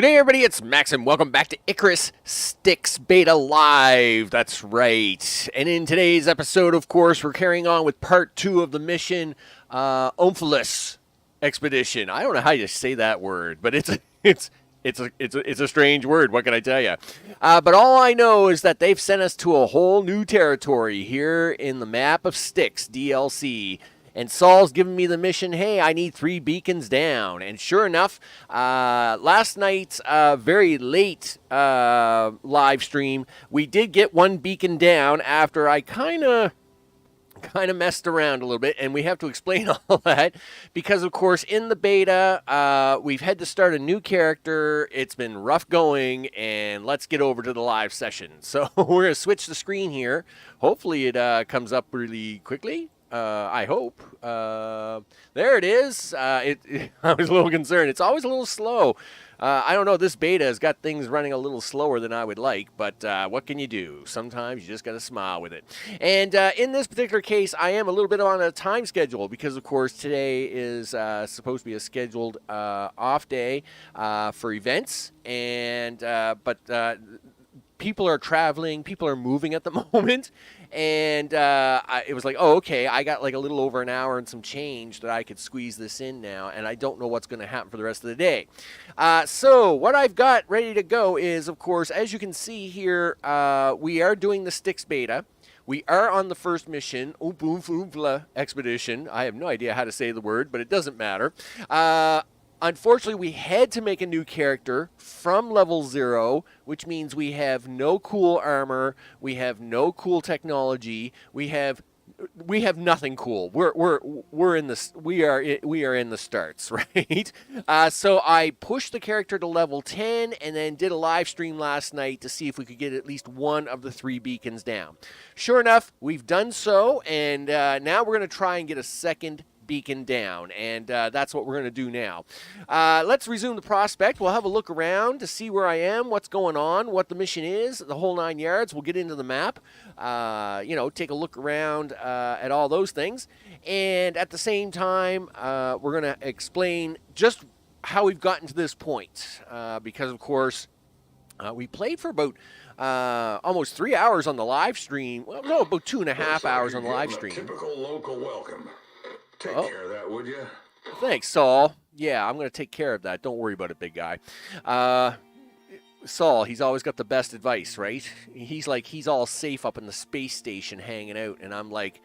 Good day, everybody. It's Max, and welcome back to Icarus STYX Beta Live. That's right. And in today's episode, of course, we're carrying on with part 2 of the mission, Omphalos expedition. I don't know how you say that word, but it's a strange word. What can I tell you? But all I know is that they've sent us to a whole new territory here in the map of STYX DLC. And Saul's giving me the mission, hey, I need 3 beacons down. And sure enough, last night's very late live stream, we did get 1 beacon down after I kind of messed around a little bit. And we have to explain all that because, of course, in the beta, we've had to start a new character. It's been rough going, and let's get over to the live session. So we're going to switch the screen here. Hopefully it comes up really quickly. I hope. There it is. I was a little concerned. It's always a little slow. I don't know. This beta has got things running a little slower than I would like, but what can you do? Sometimes you just got to smile with it. And in this particular case, I am a little bit on a time schedule because, of course, today is supposed to be a scheduled off day for events. And but people are traveling. People are moving at the moment. And it was like, oh, okay, I got like a little over an hour and some change that I could squeeze this in now, and I don't know what's going to happen for the rest of the day. So what I've got ready to go is, of course, as you can see here, we are doing the STYX beta. We are on the first mission, Omphalos expedition. I have no idea how to say the word, but it doesn't matter. Unfortunately, we had to make a new character from level 0, which means we have no cool armor, we have no cool technology, we have nothing cool. We are in the starts, right? So I pushed the character to level 10 and then did a live stream last night to see if we could get at least 1 of the 3 beacons down. Sure enough, we've done so, and now we're going to try and get a second beacon down, and that's what we're going to do now. Let's resume the prospect. We'll have a look around to see where I am, what's going on, what the mission is, the whole 9 yards. We'll get into the map, take a look around at all those things, and at the same time, we're going to explain just how we've gotten to this point, because, of course, we played for about almost 3 hours on the live stream. Well, no, about 2.5 hours on the live stream. Typical local welcome. Take care of that, would you? Thanks, Saul. Yeah, I'm going to take care of that. Don't worry about it, big guy. Saul, he's always got the best advice, right? He's all safe up in the space station hanging out, and I'm like,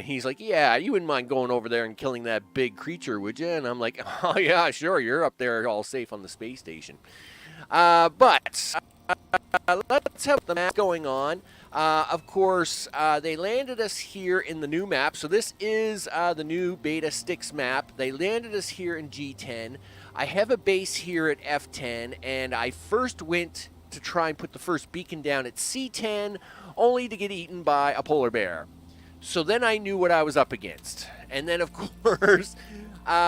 he's like, yeah, you wouldn't mind going over there and killing that big creature, would you? And I'm like, oh, yeah, sure, you're up there all safe on the space station. But let's have the map going on. Of course, they landed us here in the new map. So this is the new beta STYX map. They landed us here in G10. I have a base here at F10, and I first went to try and put the first beacon down at C10, only to get eaten by a polar bear. So then I knew what I was up against. And then, of course,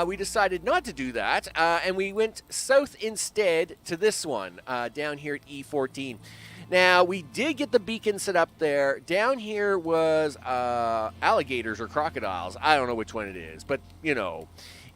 we decided not to do that, and we went south instead to this one, down here at E14. Now, we did get the beacon set up there. Down here was alligators or crocodiles. I don't know which one it is, but,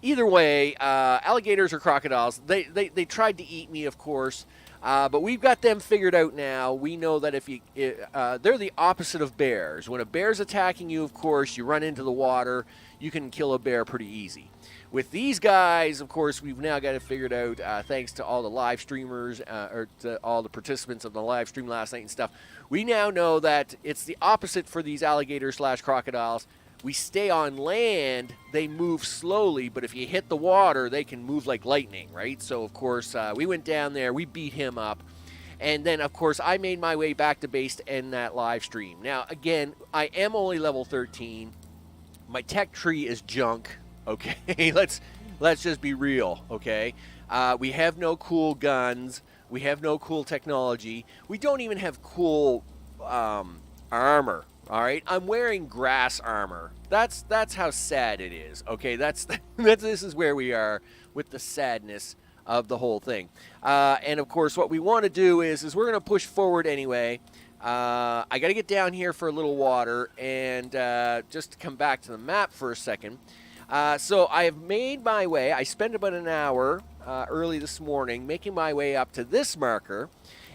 either way, alligators or crocodiles, they tried to eat me, of course, but we've got them figured out now. We know that they're the opposite of bears. When a bear's attacking you, of course, you run into the water. You can kill a bear pretty easy. With these guys, of course, we've now got it figured out, thanks to all the live streamers, or to all the participants of the live stream last night and stuff. We now know that it's the opposite for these alligators/crocodiles. We stay on land, they move slowly, but if you hit the water, they can move like lightning, right? So, of course, we went down there, we beat him up, and then, of course, I made my way back to base to end that live stream. Now, again, I am only level 13. My tech tree is junk. Okay, let's just be real, okay? We have no cool guns. We have no cool technology. We don't even have cool armor, all right? I'm wearing grass armor. That's how sad it is, okay? This is where we are with the sadness of the whole thing. And, of course, what we want to do is we're going to push forward anyway. I got to get down here for a little water and just to come back to the map for a second. So I have made my way. I spent about an hour early this morning, making my way up to this marker,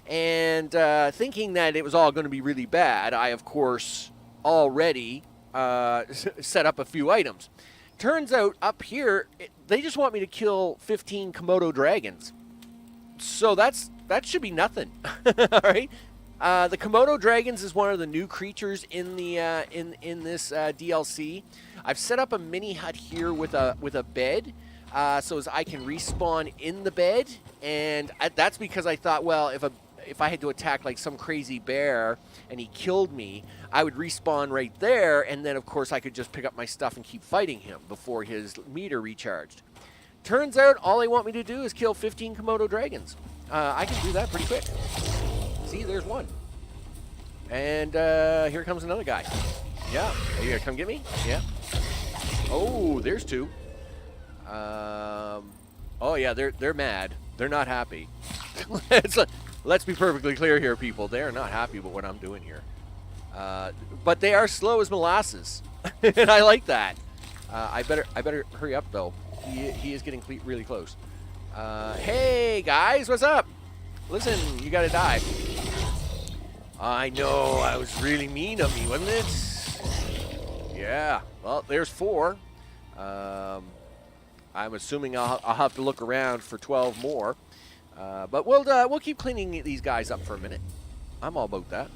and thinking that it was all going to be really bad. I, of course, already set up a few items. Turns out up here, they just want me to kill 15 Komodo dragons. So that should be nothing. All right. The Komodo dragons is one of the new creatures in the in this DLC. I've set up a mini hut here with a bed, so as I can respawn in the bed, and that's because I thought, well, if I had to attack like some crazy bear and he killed me, I would respawn right there, and then of course I could just pick up my stuff and keep fighting him before his meter recharged. Turns out all they want me to do is kill 15 Komodo dragons. I can do that pretty quick. See, there's one. And here comes another guy. Yeah, are you gonna come get me? Yeah. Oh, there's two. Oh yeah, they're mad. They're not happy. Let's be perfectly clear here, people. They are not happy with what I'm doing here. But they are slow as molasses, and I like that. I better hurry up though. He is getting really close. Hey guys, what's up? Listen, you gotta die. I know, I was really mean of me, wasn't it? Yeah. Well, there's 4. I'm assuming I'll have to look around for 12 more. But we'll keep cleaning these guys up for a minute. I'm all about that.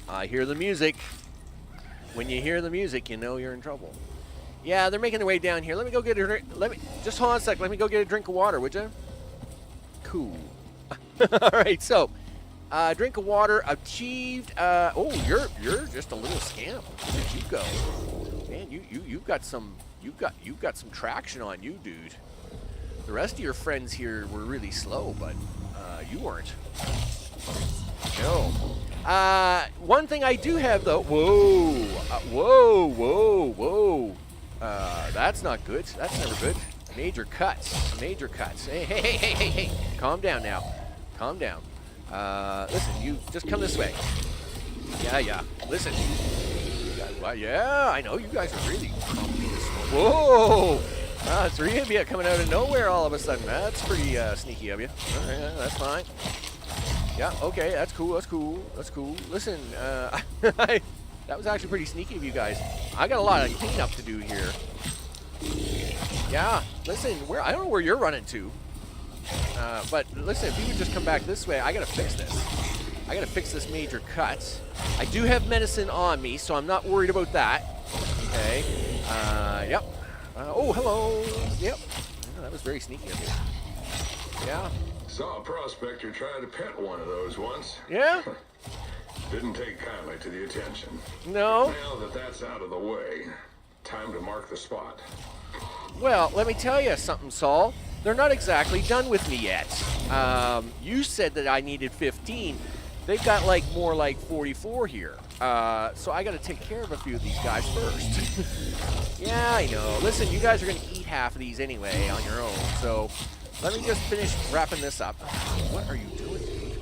I hear the music. When you hear the music, you know you're in trouble. Yeah, they're making their way down here. Let me go get a drink. Just hold on a sec. Let me go get a drink of water, would you? Cool. All right, so drink of water achieved. Oh, you're just a little scamp. Where did you go? Man, you've got some traction on you, dude. The rest of your friends here were really slow, but you weren't. No. One thing I do have though. Whoa. That's not good. That's never good. Major cuts. Major cuts. Hey. Calm down now. Calm down. Listen, you just come this way. Yeah. Listen. Yeah, I know you guys are really. Whoa! 3 of you coming out of nowhere all of a sudden. That's pretty sneaky of you. Yeah, that's fine. Yeah, okay, that's cool. Listen, that was actually pretty sneaky of you guys. I got a lot of cleanup to do here. Yeah, listen, I don't know where you're running to. But listen, if you would just come back this way, I gotta fix this. I gotta fix this major cut. I do have medicine on me, so I'm not worried about that. Okay. Yep. Oh, hello. Yep. Oh, that was very sneaky of you. Yeah. Saw a prospector try to pet one of those once. Yeah? Didn't take kindly to the attention. No. Now that that's out of the way, time to mark the spot. Well, let me tell you something, Saul. They're not exactly done with me yet. You said that I needed 15. They've got more like 44 here. So I got to take care of a few of these guys first. Yeah, I know. Listen, you guys are going to eat half of these anyway on your own. So let me just finish wrapping this up. What are you doing, dude?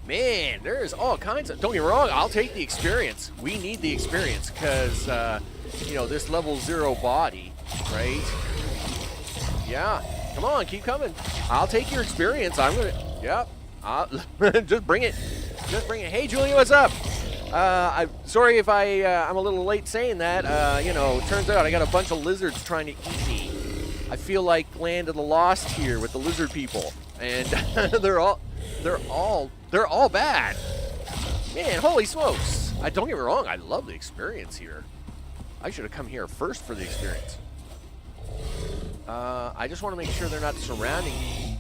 Man, there's all kinds of... Don't get me wrong, I'll take the experience. We need the experience because, this level 0 body, right? Yeah. Come on, keep coming. I'll take your experience. I'm going to... Yep. Just bring it. Just bring it. Hey, Julia, what's up? I'm sorry if I'm a little late saying that. It turns out I got a bunch of lizards trying to eat me. I feel like Land of the Lost here with the lizard people, and they're all bad. Man, holy smokes! Don't get me wrong. I love the experience here. I should have come here first for the experience. I just want to make sure they're not surrounding me.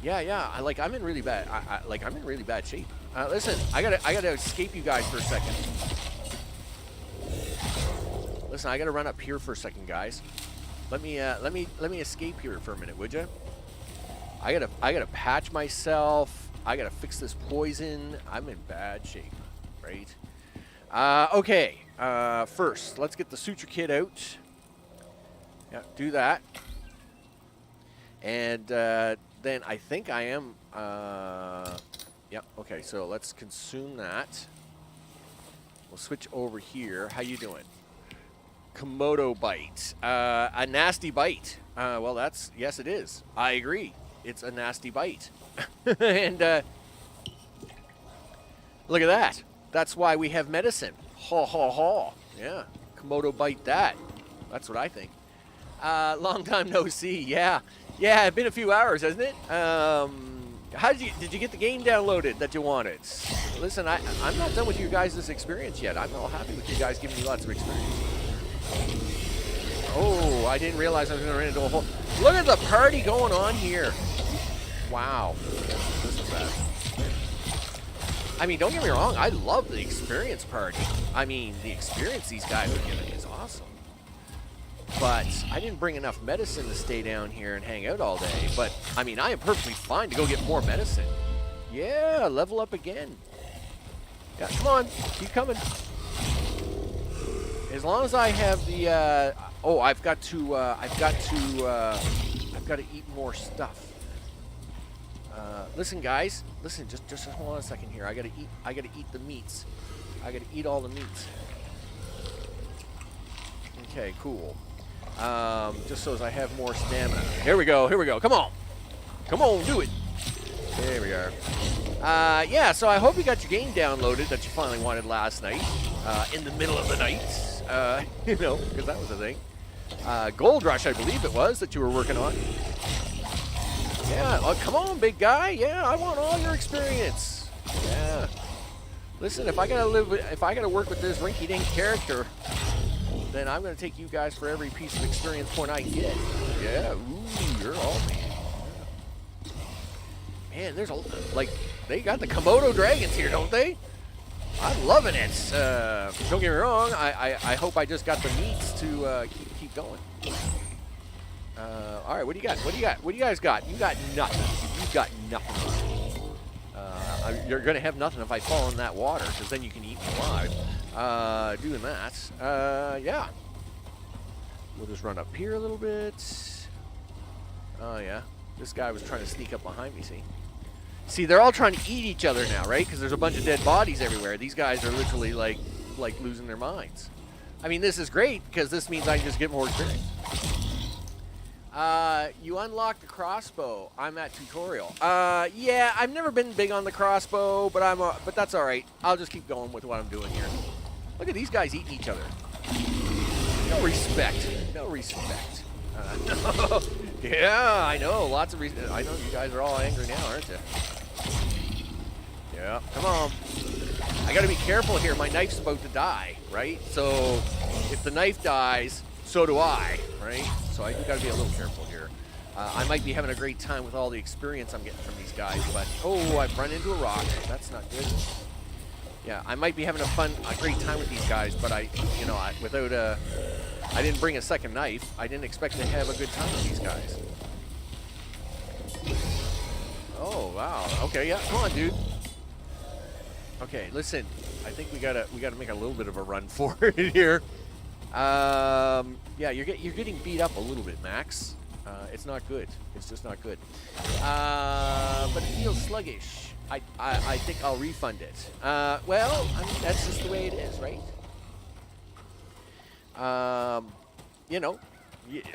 Yeah. I'm in really bad. I'm in really bad shape. Listen, I gotta escape you guys for a second. Listen, I gotta run up here for a second, guys. Let me escape here for a minute, would you? I gotta patch myself. I gotta fix this poison. I'm in bad shape, right? Okay. First, let's get the suture kit out. Yeah, do that. And then I think I am. Yep. Okay. So let's consume that. We'll switch over here. How you doing? Komodo bite. A nasty bite. Well, yes, it is. I agree. It's a nasty bite. And look at that. That's why we have medicine. Ha ha ha. Yeah. Komodo bite that. That's what I think. Long time no see. Yeah. Yeah, it's been a few hours, hasn't it? Did you get the game downloaded that you wanted? Listen, I'm not done with you guys' experience yet. I'm all happy with you guys giving me lots of experience. Oh, I didn't realize I was going to run into a whole... Look at the party going on here. Wow. This is bad. I mean, don't get me wrong. I love the experience party. I mean, the experience these guys are giving is awesome. But I didn't bring enough medicine to stay down here and hang out all day. But, I mean, I am perfectly fine to go get more medicine. Yeah, level up again. Yeah, come on. Keep coming. As long as I have the, oh, I've got to eat more stuff. Listen, guys. Listen, just hold on a second here. I gotta eat the meats. I gotta eat all the meats. Okay, cool. Just so as I have more stamina. Here we go. Come on. Come on, do it. There we are. Yeah, so I hope you got your game downloaded that you finally wanted last night. In the middle of the night. You know, because that was a thing. Gold Rush, I believe it was, that you were working on. Yeah, oh, come on, big guy. Yeah, I want all your experience. Yeah. Listen, if I gotta work with this rinky-dink character, then I'm gonna take you guys for every piece of experience point I can get. Yeah, ooh, you're all man. Man, there's like, they got the Komodo dragons here, don't they? I'm loving it. Don't get me wrong. I hope I just got the meats to keep going. All right, what do you got? What do you guys got? You got nothing. You got nothing. You're gonna have nothing if I fall in that water, because then you can eat me alive. Doing that. Yeah. We'll just run up here a little bit. Oh yeah. This guy was trying to sneak up behind me. See, they're all trying to eat each other now, right? Because there's a bunch of dead bodies everywhere. These guys are literally like losing their minds. I mean, this is great because this means I can just get more experience. You unlock the crossbow. I'm at tutorial. Yeah, I've never been big on the crossbow, but that's all right. I'll just keep going with what I'm doing here. Look at these guys eating each other. No respect. No respect. Yeah, I know. Lots of reasons. I know you guys are all angry now, aren't you? Yeah, come on. I gotta be careful here. My knife's about to die, right? So if the knife dies, so do I, right? So I do gotta be a little careful here. I might be having a great time with all the experience I'm getting from these guys, but oh, I've run into a rock. That's not good. Yeah, I might be having a great time with these guys, but I didn't bring a second knife. I didn't expect to have a good time with these guys. Oh wow. Okay, yeah, come on, dude. Okay, listen. I think we gotta make a little bit of a run for it here. Yeah, you're getting beat up a little bit, Max. It's not good. It's just not good. But it feels sluggish. I think I'll refund it. Well, I mean, that's just the way it is, right? You know,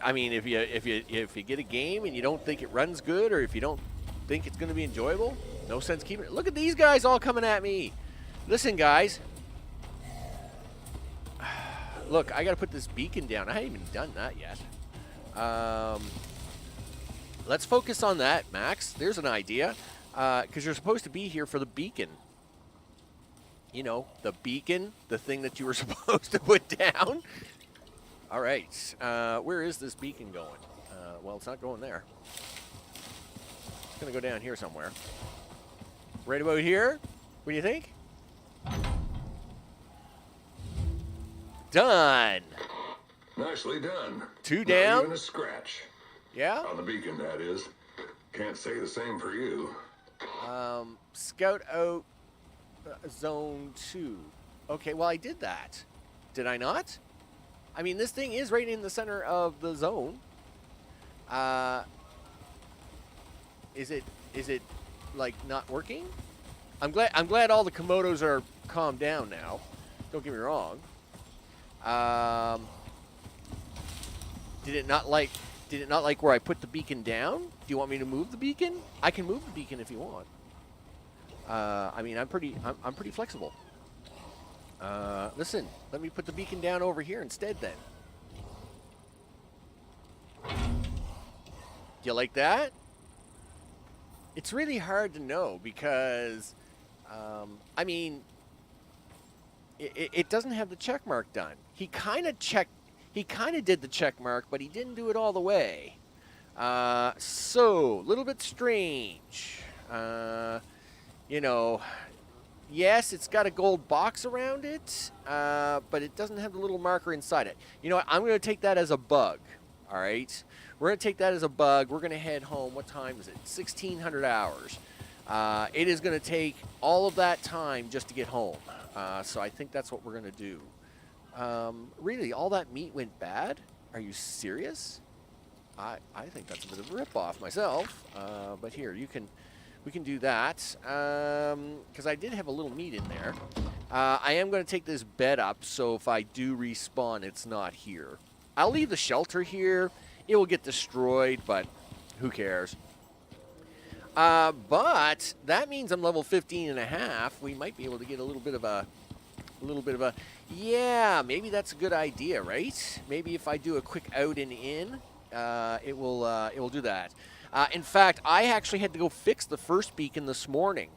I mean, if you get a game and you don't think it runs good, or if you don't think it's going to be enjoyable, no sense keeping it. Look at these guys all coming at me. Listen, guys. Look, I got to put this beacon down. I haven't even done that yet. Let's focus on that, Max. There's an idea. Because you're supposed to be here for the beacon. You know, the beacon, the thing that you were supposed to put down. All right. Where is this beacon going? Well, it's not going there. It's going to go down here somewhere. Right about here? What do you think? Done. Nicely done. Two Not down. even a scratch. Yeah? On the beacon, that is. Can't say the same for you. Scout out zone 2. Okay, well, I did that. Did I not? I mean, this thing is right in the center of the zone. Is it like not working? I'm glad all the Komodos are calmed down now. Don't get me wrong. Did it not like where I put the beacon down? Do you want me to move the beacon? I can move the beacon if you want. I mean, I'm pretty flexible. Listen, let me put the beacon down over here instead then. Do you like that? It's really hard to know because, I mean, it doesn't have the check mark done. He kind of did the check mark, but he didn't do it all the way. So, a little bit strange. You know, yes, it's got a gold box around it, but it doesn't have the little marker inside it. You know what? I'm going to take that as a bug, all right? We're going to take that as a bug. We're going to head home. What time is it? 1600 hours. It is going to take all of that time just to get home. So I think that's what we're going to do. Really, all that meat went bad? Are you serious? I think that's a bit of a ripoff myself. But here, we can do that. Because I did have a little meat in there. I am going to take this bed up, so if I do respawn, it's not here. I'll leave the shelter here. It will get destroyed, but who cares? But that means I'm level 15 and a half. We might be able to get a little bit of a, yeah, maybe that's a good idea, right? Maybe if I do a quick out and in, it will do that. In fact, I actually had to go fix the first beacon this morning,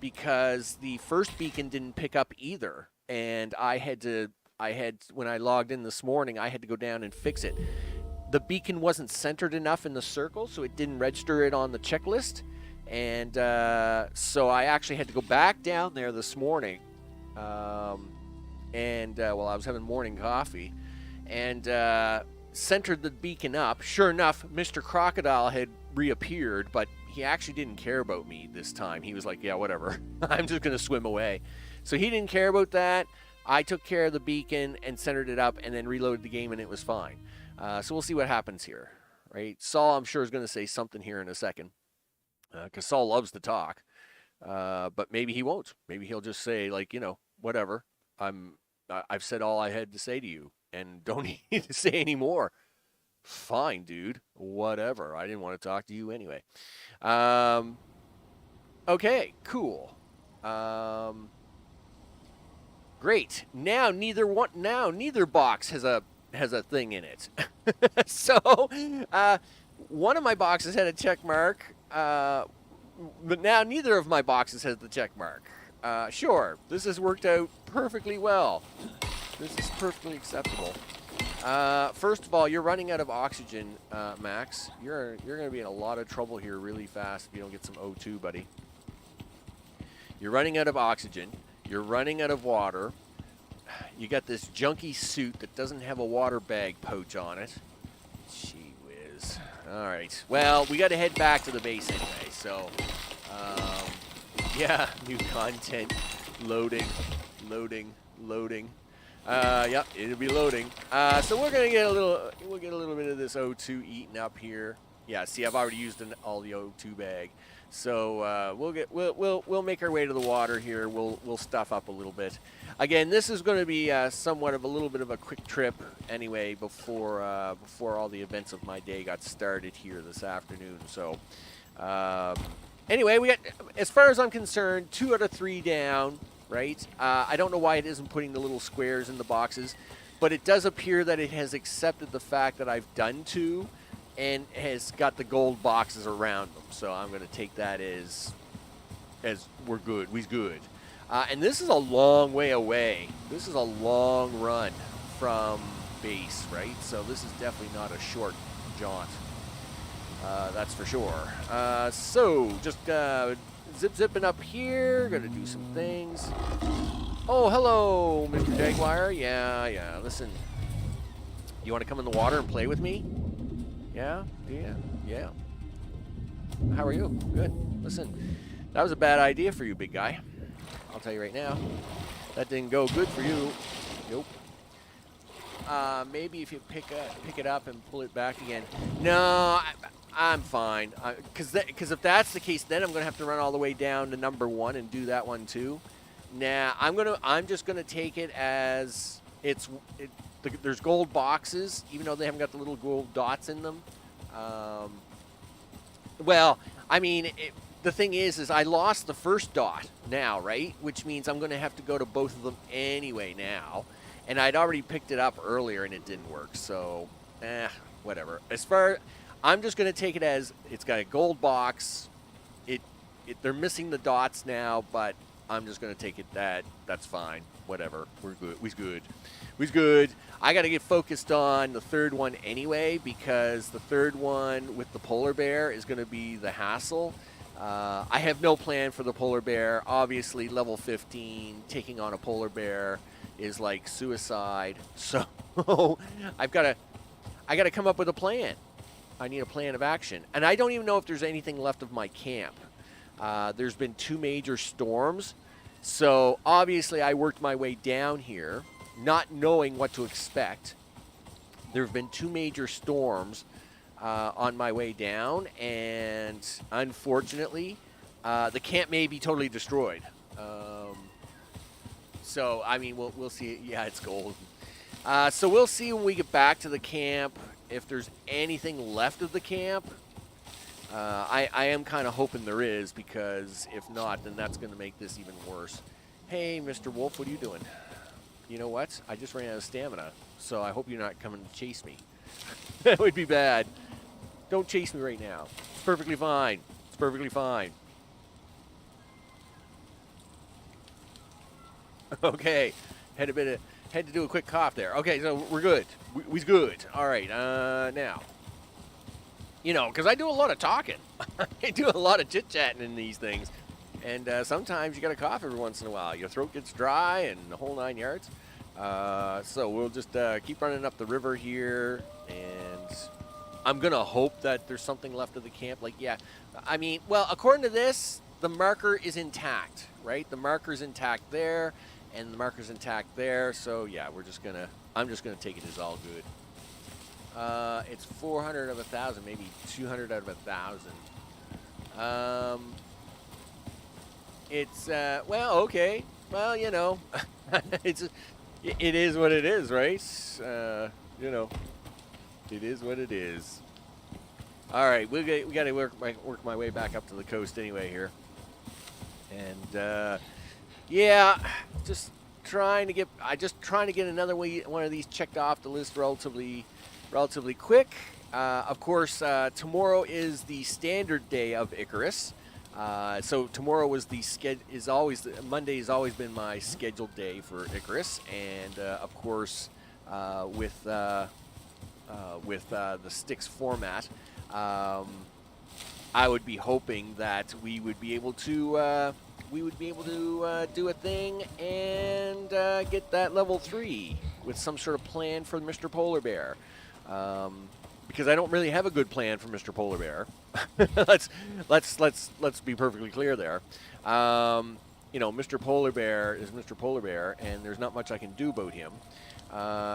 because the first beacon didn't pick up either, and when I logged in this morning, I had to go down and fix it. The beacon wasn't centered enough in the circle, so it didn't register it on the checklist. And so I actually had to go back down there this morning. Well, I was having morning coffee. And centered the beacon up. Sure enough, Mr. Crocodile had reappeared, but he actually didn't care about me this time. He was like, yeah, whatever. I'm just going to swim away. So he didn't care about that. I took care of the beacon and centered it up and then reloaded the game, and it was fine. So we'll see what happens here, right? Saul, I'm sure, is going to say something here in a second, because Saul loves to talk, but maybe he won't. Maybe he'll just say, like, you know, whatever. I've said all I had to say to you, and don't need to say any more. Fine, dude. Whatever. I didn't want to talk to you anyway. Okay, cool. Great. Now neither box has a thing in it. So one of my boxes had a check mark, but now neither of my boxes has the check mark. Sure, this has worked out perfectly well. This is perfectly acceptable. First of all, you're running out of oxygen, Max. You're going to be in a lot of trouble here really fast if you don't get some O2, buddy. You're running out of oxygen. You're running out of water. You got this junky suit that doesn't have a water bag pouch on it. Gee whiz. All right. Well, we got to head back to the base anyway. So, yeah, new content. Loading. Yep, it'll be loading. So we're gonna get we'll get a little bit of this O2 eaten up here. Yeah, see, I've already used all the O2 bag. So we'll make our way to the water here. We'll stuff up a little bit. Again, this is going to be somewhat of a little bit of a quick trip anyway before all the events of my day got started here this afternoon. So anyway, we got, as far as I'm concerned, 2 out of 3 down. Right? I don't know why it isn't putting the little squares in the boxes, but it does appear that it has accepted the fact that I've done 2 and has got the gold boxes around them. So I'm going to take that as we're good. We's good. And this is a long way away. This is a long run from base, right? So this is definitely not a short jaunt. That's for sure. So just zipping up here. Gonna do some things. Oh, hello, Mr. Jaguar. Yeah. Listen, you want to come in the water and play with me? Yeah. How are you? Good. Listen, that was a bad idea for you, big guy. I'll tell you right now. That didn't go good for you. Nope. Maybe if you pick it up and pull it back again. No, I'm fine. Because if that's the case, then I'm gonna have to run all the way down to number 1 and do that one too. Nah, I'm just gonna take it as there's gold boxes, even though they haven't got the little gold dots in them. Well, I mean, the thing is I lost the first dot now, right? Which means I'm going to have to go to both of them anyway now. And I'd already picked it up earlier and it didn't work. So, whatever. I'm just going to take it as it's got a gold box. They're missing the dots now, but I'm just going to take it that's fine. Whatever. We're good. We's good. I got to get focused on the third one anyway, because the third one with the polar bear is going to be the hassle. I have no plan for the polar bear. Obviously, level 15, taking on a polar bear is like suicide. So I got to come up with a plan. I need a plan of action. And I don't even know if there's anything left of my camp. There's been 2 major storms. So obviously I worked my way down here, not knowing what to expect. There have been 2 major storms on my way down, and unfortunately, the camp may be totally destroyed. So, I mean, we'll see. Yeah, it's gold. So we'll see when we get back to the camp if there's anything left of the camp. I am kind of hoping there is, because if not, then that's going to make this even worse. Hey, Mr. Wolf, what are you doing? You know what? I just ran out of stamina, so I hope you're not coming to chase me. That would be bad. Don't chase me right now. It's perfectly fine. It's perfectly fine. Okay. Had to do a quick cough there. Okay, so we're good. We's good. All right. Now, because I do a lot of talking. I do a lot of chit-chatting in these things. And sometimes you got to cough every once in a while. Your throat gets dry and the whole 9 yards. So we'll just keep running up the river here. And I'm going to hope that there's something left of the camp. Like, yeah. I mean, well, according to this, the marker is intact, right? The marker's intact there. And the marker's intact there. So, yeah, I'm just going to take it as all good. It's 400 of 1,000, maybe 200 out of 1,000. It's, well, okay. Well, it is what it is, right? It is what it is. All right, we got to work my way back up to the coast anyway here. And, yeah, just trying to get another one of these checked off the list relatively quick. Of course, tomorrow is the standard day of Icarus. So tomorrow Monday has always been my scheduled day for Icarus, and of course, with the STYX format, I would be hoping that we would be able to do a thing and get that level 3 with some sort of plan for Mr. Polar Bear. Because I don't really have a good plan for Mr. Polar Bear. let's be perfectly clear there. Mr. Polar Bear is Mr. Polar Bear, and there's not much I can do about him.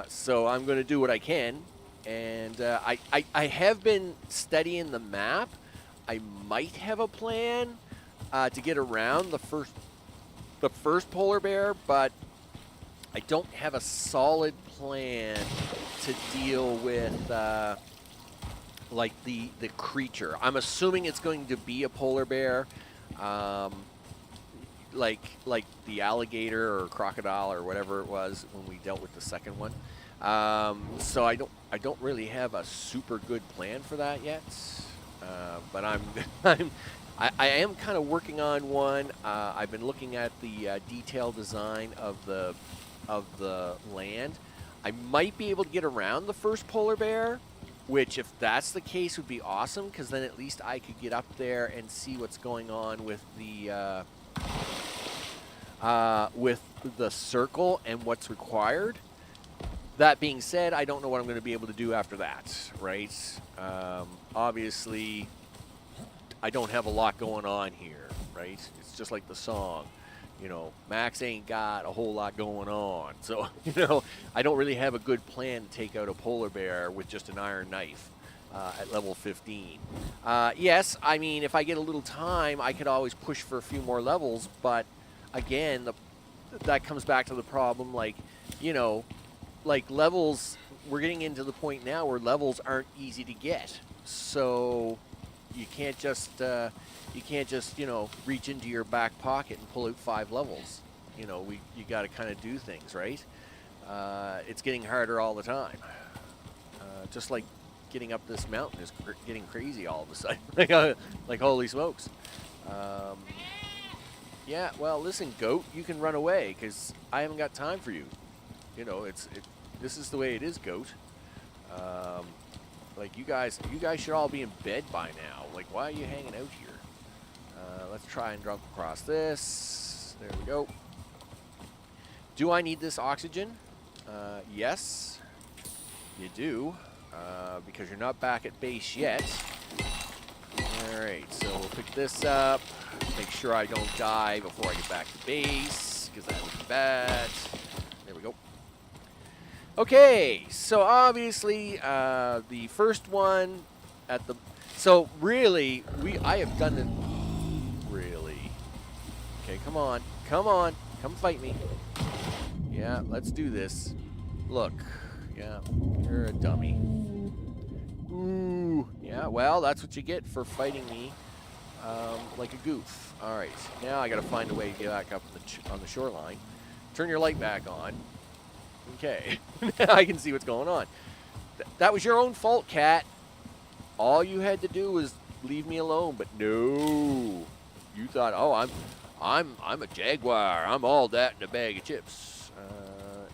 So I'm going to do what I can, and I have been studying the map. I might have a plan to get around the first polar bear, but I don't have a solid plan to deal with like the creature. I'm assuming it's going to be a polar bear, like the alligator or crocodile or whatever it was when we dealt with the second one. So I don't really have a super good plan for that yet. But I am kind of working on one. I've been looking at the detailed design of the land. I might be able to get around the first polar bear, which, if that's the case, would be awesome, because then at least I could get up there and see what's going on with the circle and what's required. That being said, I don't know what I'm going to be able to do after that, right? Obviously, I don't have a lot going on here, right? It's just like the song. Max ain't got a whole lot going on. So, I don't really have a good plan to take out a polar bear with just an iron knife at level 15. Yes, I mean, if I get a little time, I could always push for a few more levels. But, again, that comes back to the problem, like, like levels, we're getting into the point now where levels aren't easy to get. So you can't just you know, reach into your back pocket and pull out 5 levels. You know, you got to kind of do things, right? It's getting harder all the time. Just like getting up this mountain is getting crazy all of a sudden. Like holy smokes. Yeah, well, listen, goat, you can run away because I haven't got time for you. You know, this is the way it is, goat. Like you guys should all be in bed by now. Like, why are you hanging out here? Let's try and jump across this. There we go. Do I need this oxygen? Yes, you do, because you're not back at base yet. All right, so we'll pick this up. Make sure I don't die before I get back to base, because that would be bad. There we go. Okay, so obviously the first one at the... So really, I have done it... Really? Okay, come on. Come on. Come fight me. Yeah, let's do this. Look. Yeah, you're a dummy. Ooh. Yeah, well, that's what you get for fighting me like a goof. All right, now I got to find a way to get back up on the shoreline. Turn your light back on. Okay, I can see what's going on. That was your own fault, cat. All you had to do was leave me alone, but no. You thought, oh, I'm a jaguar. I'm all that in a bag of chips.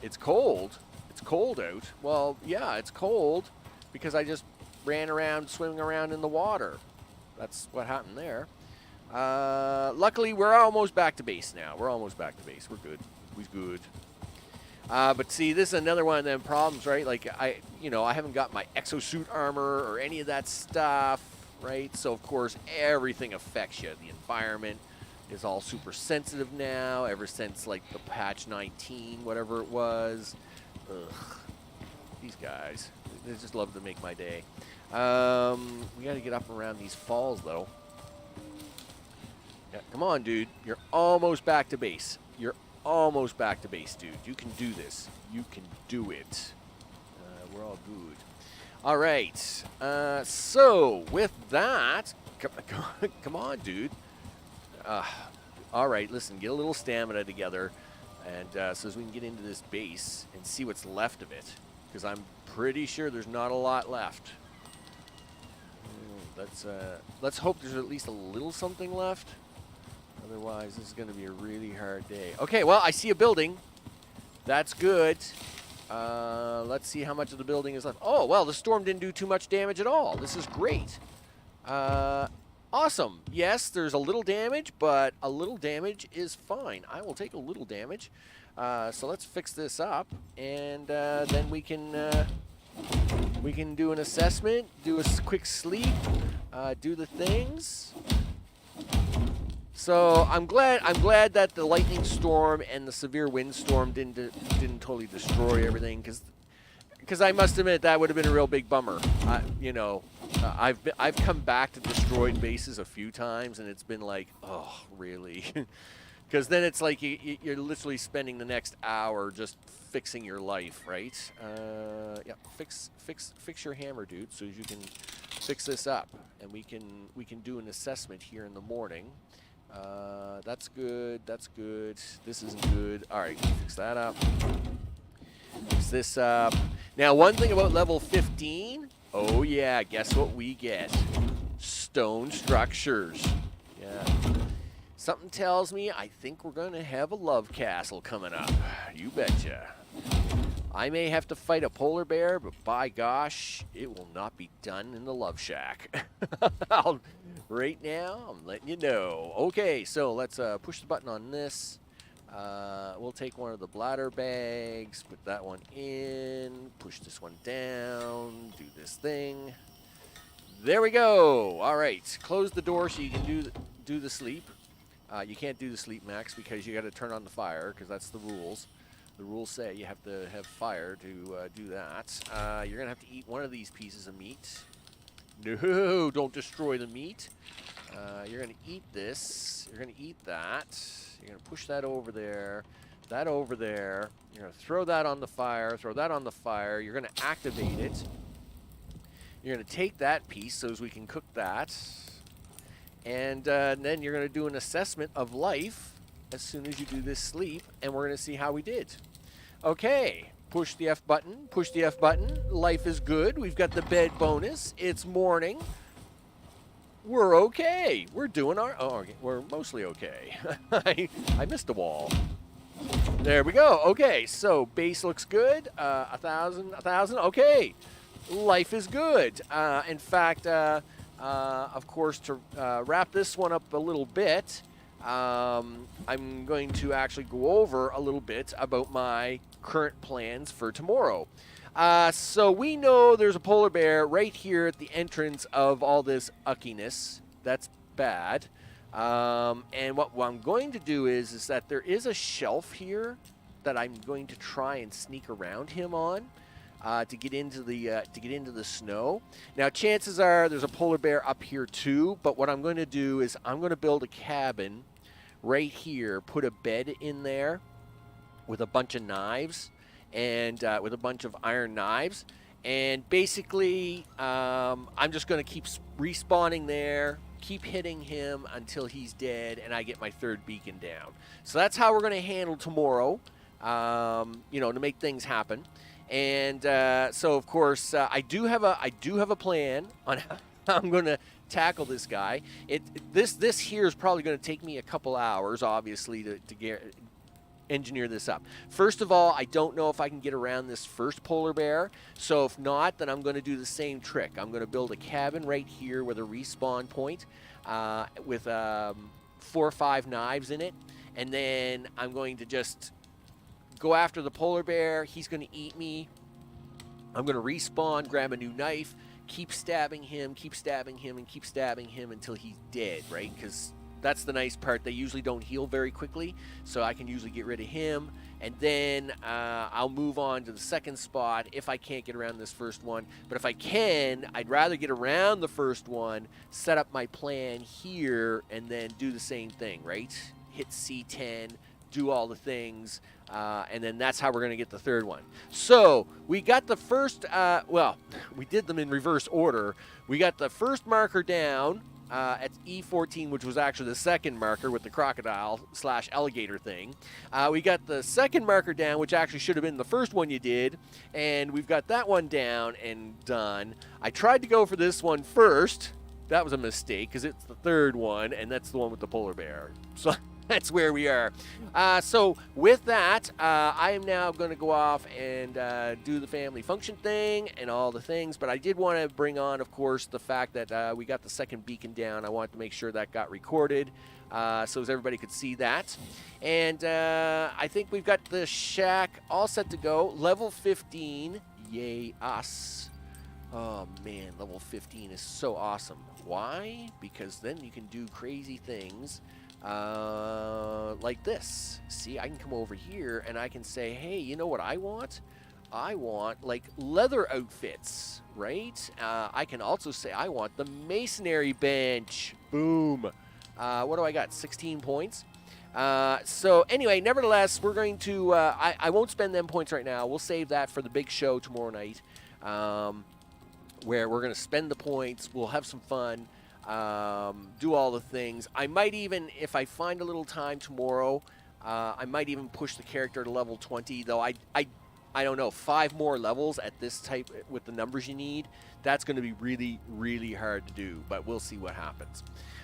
It's cold. It's cold out. Well, yeah, it's cold because I just ran around, swimming around in the water. That's what happened there. Luckily, we're almost back to base now. We're almost back to base. We're good. We're good. But see, this is another one of them problems, right? Like, I haven't got my exosuit armor or any of that stuff, right? So, of course, everything affects you. The environment is all super sensitive now, ever since, like, the patch 19, whatever it was. Ugh. These guys. They just love to make my day. We got to get up around these falls, though. Yeah, come on, dude. You're almost back to base. You're almost back to base, dude. You can do this. You can do it. We're all good. All right. So, with that, come on, dude. All right, listen, get a little stamina together, and so as we can get into this base and see what's left of it, because I'm pretty sure there's not a lot left. Let's hope there's at least a little something left. Otherwise, this is going to be a really hard day. Okay, well, I see a building. That's good. Let's see how much of the building is left. Oh, well, the storm didn't do too much damage at all. This is great. Awesome. Yes, there's a little damage, but a little damage is fine. I will take a little damage. So let's fix this up, and then we can do an assessment, do a quick sleep, do the things. So I'm glad that the lightning storm and the severe windstorm didn't totally destroy everything, because I must admit that would have been a real big bummer. I've come back to destroyed bases a few times, and it's been like, oh, really? Because then it's like you're literally spending the next hour just fixing your life, right? Yeah, fix your hammer, dude, so you can fix this up, and we can do an assessment here in the morning. That's good. That's good. This isn't good. All right, fix that up. Fix this up. Now, one thing about level 15. Oh yeah, guess what we get? Stone structures. Yeah. Something tells me I think we're going to have a love castle coming up. You betcha. I may have to fight a polar bear, but by gosh, it will not be done in the love shack. Right now, I'm letting you know. Okay, so let's push the button on this. We'll take one of the bladder bags, put that one in, push this one down, do this thing. There we go. All right, close the door so you can do the sleep. You can't do the sleep, Max, because you got to turn on the fire, because that's the rules. The rules say you have to have fire to do that. You're going to have to eat one of these pieces of meat. No, don't destroy the meat. You're going to eat this. You're going to eat that. You're going to push that over there. that over there. You're going to throw that on the fire, throw that on the fire. You're going to activate it. You're going to take that piece so as we can cook that. And then you're going to do an assessment of life as soon as you do this sleep, and we're going to see how we did. Okay, push the F button, push the F button. Life is good. We've got the bed bonus. It's morning. We're okay. We're doing our... Oh, we're mostly okay. I missed a wall. There we go. Okay, so base looks good. 1,000, 1,000. Okay, life is good. In fact, of course, to wrap this one up a little bit, I'm going to actually go over a little bit about my current plans for tomorrow. So we know there's a polar bear right here at the entrance of all this uckiness. That's bad. And what I'm going to do is that there is a shelf here that I'm going to try and sneak around him on to get into the snow. Now, chances are there's a polar bear up here too. But what I'm going to do is I'm going to build a cabin right here, put a bed in there with a bunch of knives. And with a bunch of iron knives, and basically I'm just going to keep respawning there, keep hitting him until he's dead, and I get my third beacon down. So that's how we're going to handle tomorrow, to make things happen. And so of course I do have a plan on how I'm going to tackle this guy. This here is probably going to take me a couple hours, obviously, to get. Engineer this up. First of all, I don't know if I can get around this first polar bear, so if not, then I'm going to do the same trick. I'm going to build a cabin right here with a respawn point with 4 or 5 knives in it, and then I'm going to just go after the polar bear. He's going to eat me. I'm going to respawn, grab a new knife, keep stabbing him, and keep stabbing him until he's dead, right? Because that's the nice part. They usually don't heal very quickly, so I can usually get rid of him. And then I'll move on to the second spot if I can't get around this first one. But if I can, I'd rather get around the first one, set up my plan here, and then do the same thing, right? Hit C10, do all the things, and then that's how we're going to get the third one. So we got the first, we did them in reverse order. We got the first marker down at E14, which was actually the second marker with the crocodile/alligator thing. We got the second marker down, which actually should have been the first one you did, and we've got that one down and done. I tried to go for this one first. That was a mistake because it's the third one, and that's the one with the polar bear. So that's where we are. So with that, I am now going to go off and do the family function thing and all the things. But I did want to bring on, of course, the fact that we got the second beacon down. I wanted to make sure that got recorded so as everybody could see that. And I think we've got the shack all set to go. Level 15. Yay, us. Oh, man, level 15 is so awesome. Why? Because then you can do crazy things. Like this. See, I can come over here and I can say, hey, you know what I want? I want, like, leather outfits, right? I can also say I want the masonry bench. Boom. What do I got? 16 points. So, anyway, nevertheless, we're going to, I won't spend them points right now. We'll save that for the big show tomorrow night, where we're going to spend the points. We'll have some fun. Do all the things. I might even, if I find a little time tomorrow, I might even push the character to level 20, though I don't know, 5 more levels at this type with the numbers you need. That's going to be really, really hard to do, but we'll see what happens.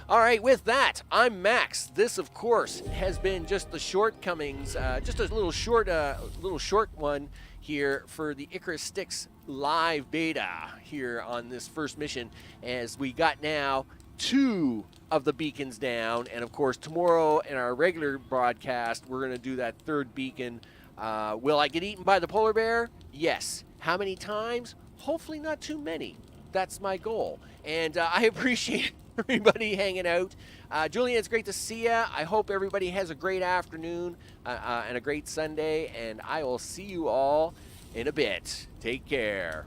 All right, with that, I'm Max. This, of course, has been just the shortcomings, just a little short one here for the Icarus STYX live beta here on this first mission, as we got now 2 of the beacons down, and of course tomorrow in our regular broadcast we're going to do that third beacon. Will I get eaten by the polar bear? Yes. How many times? Hopefully not too many. That's my goal, and I appreciate everybody hanging out. Julian, it's great to see you. I hope everybody has a great afternoon and a great Sunday, and I will see you all in a bit. Take care.